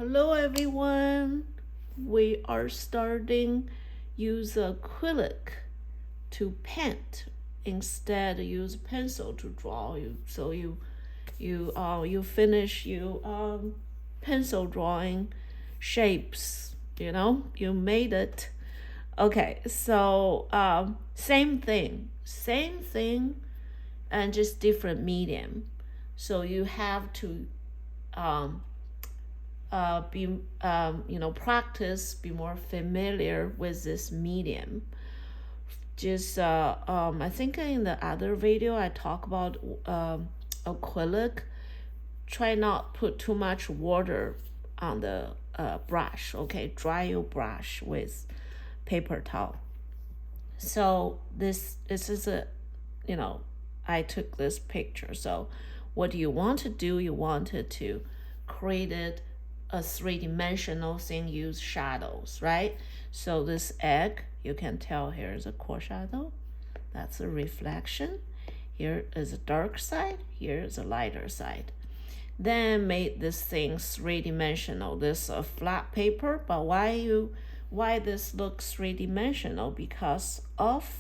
Hello everyone. We are starting use acrylic to paint. Instead use pencil to draw. You finish you pencil drawing shapes, you made it. Okay, so same thing and just different medium. So you have to um be practice, be more familiar with this medium. Just I think in the other video I talk about acrylic. Try not put too much water on the brush. Okay, dry your brush with paper towel. So this is a, I took this picture. So what do you want to do? You wanted to create it a three-dimensional thing, use shadows, right? So this egg, you can tell here is a core shadow. That's a reflection. Here is a dark side. Here is a lighter side. Then made this thing three-dimensional. This a flat paper, but why this looks three-dimensional? Because of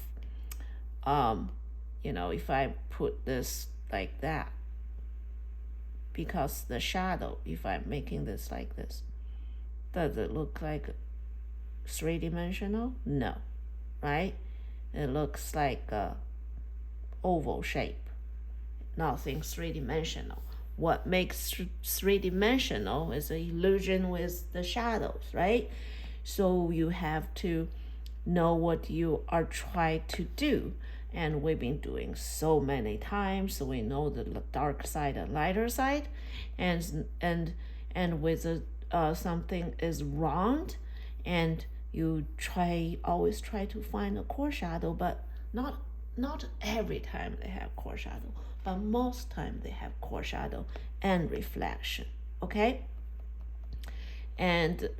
if I put this like that, because the shadow, if I'm making this like this, does it look like three-dimensional? No, right? It looks like a oval shape, nothing three-dimensional. What makes three-dimensional is the illusion with the shadows, right? So you have to know what you are trying to do. And we've been doing so many times, so we know the dark side and lighter side. And with something is round, and you always try to find a core shadow, but not every time they have core shadow, but most time they have core shadow and reflection. Okay, and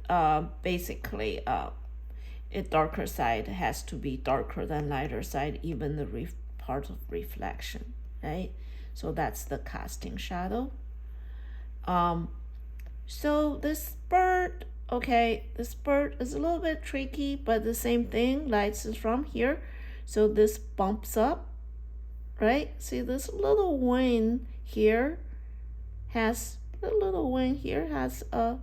basically a darker side has to be darker than lighter side, even the part of reflection, right? So that's the casting shadow. So this bird, okay, this bird is a little bit tricky, but the same thing, lights is from here. So this bumps up, right? See this little wing here has a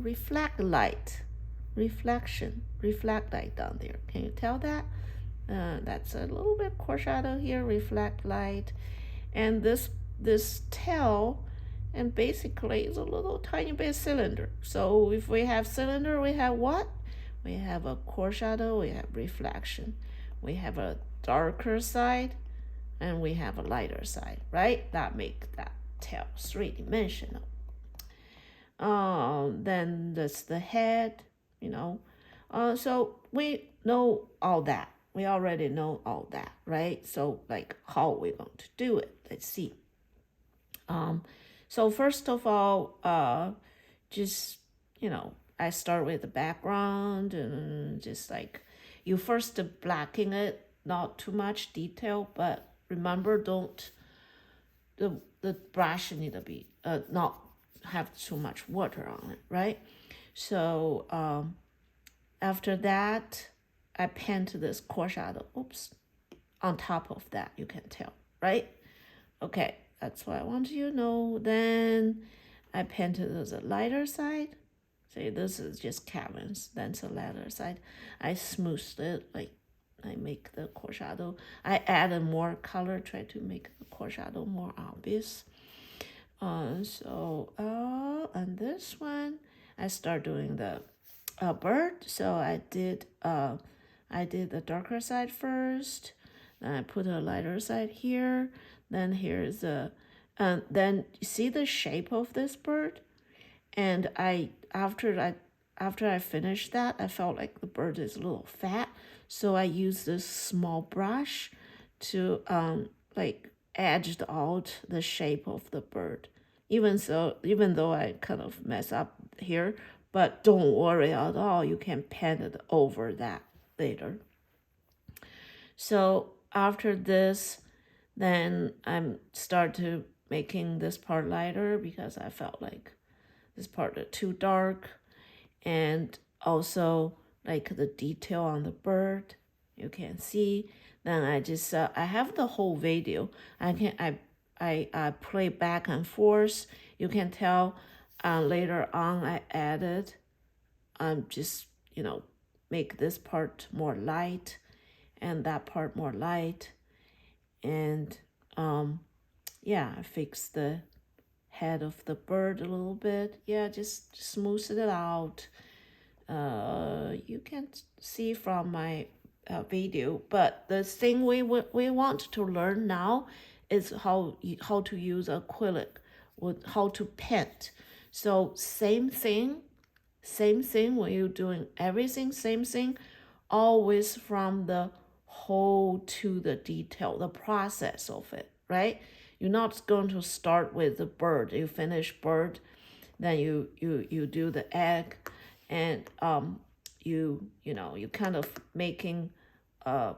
reflect light down there. Can you tell that? That's a little bit core shadow here, reflect light. And this tail, and basically it's a little tiny bit cylinder. So if we have cylinder, we have what? We have a core shadow, we have reflection, we have a darker side, and we have a lighter side, right? That make that tail three-dimensional. Then that's the head, so we know all that. We already know all that, right? So like how we're going to do it, let's see. So first of all, just, I start with the background, and just like you first blacken it, not too much detail, but remember, don't the brush need to be not have too much water on it, right? So after that, I paint this core shadow, on top of that, you can tell, right? Okay, that's what I want you to know. Then I painted the lighter side. See, this is just Kevin's, that's the lighter side. I smoothed it, like I make the core shadow. I added more color, try to make the core shadow more obvious. And this one, I start doing the bird. So I did the darker side first. Then I put a lighter side here. Then here's then you see the shape of this bird. And after I finished that, I felt like the bird is a little fat. So I used this small brush to like edged out the shape of the bird. Even though I kind of mess up here, but don't worry at all. You can paint it over that later. So after this, then I'm start to making this part lighter because I felt like this part is too dark. And also like the detail on the bird, you can see. Then I just I have the whole video. I play back and forth. You can tell later on I added just make this part more light and that part more light. And yeah, I fixed the head of the bird a little bit. Yeah, just smooth it out. You can see from my video, but the thing we want to learn now is how to use acrylic, with how to paint. So same thing when you're doing everything, same thing, always from the whole to the detail, the process of it, right? You're not going to start with the bird. You finish bird, then you do the egg, and you kind of making a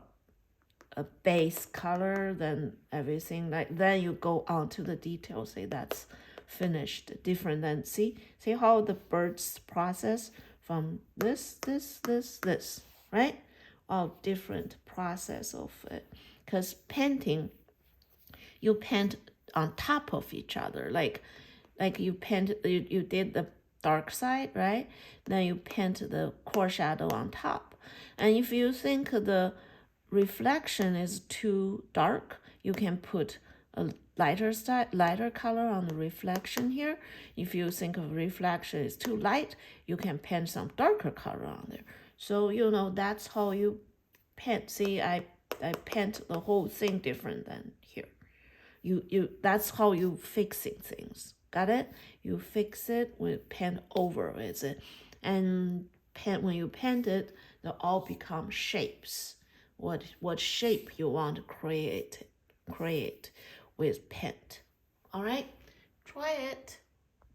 base color, then everything, like then you go on to the details, say that's finished. Different than see how the bird's process from this, right? All different process of it. Because painting, you paint on top of each other, like you paint, you did the dark side, right? Then you paint the core shadow on top. And if you think the reflection is too dark, you can put a lighter color on the reflection here. If you think of reflection is too light, you can paint some darker color on there. So that's how you paint. See, I paint the whole thing different than here. That's how you fixing things. Got it? You fix it with paint over with it, and when you paint it, they all become shapes. What shape you want to create with paint. All right, try it.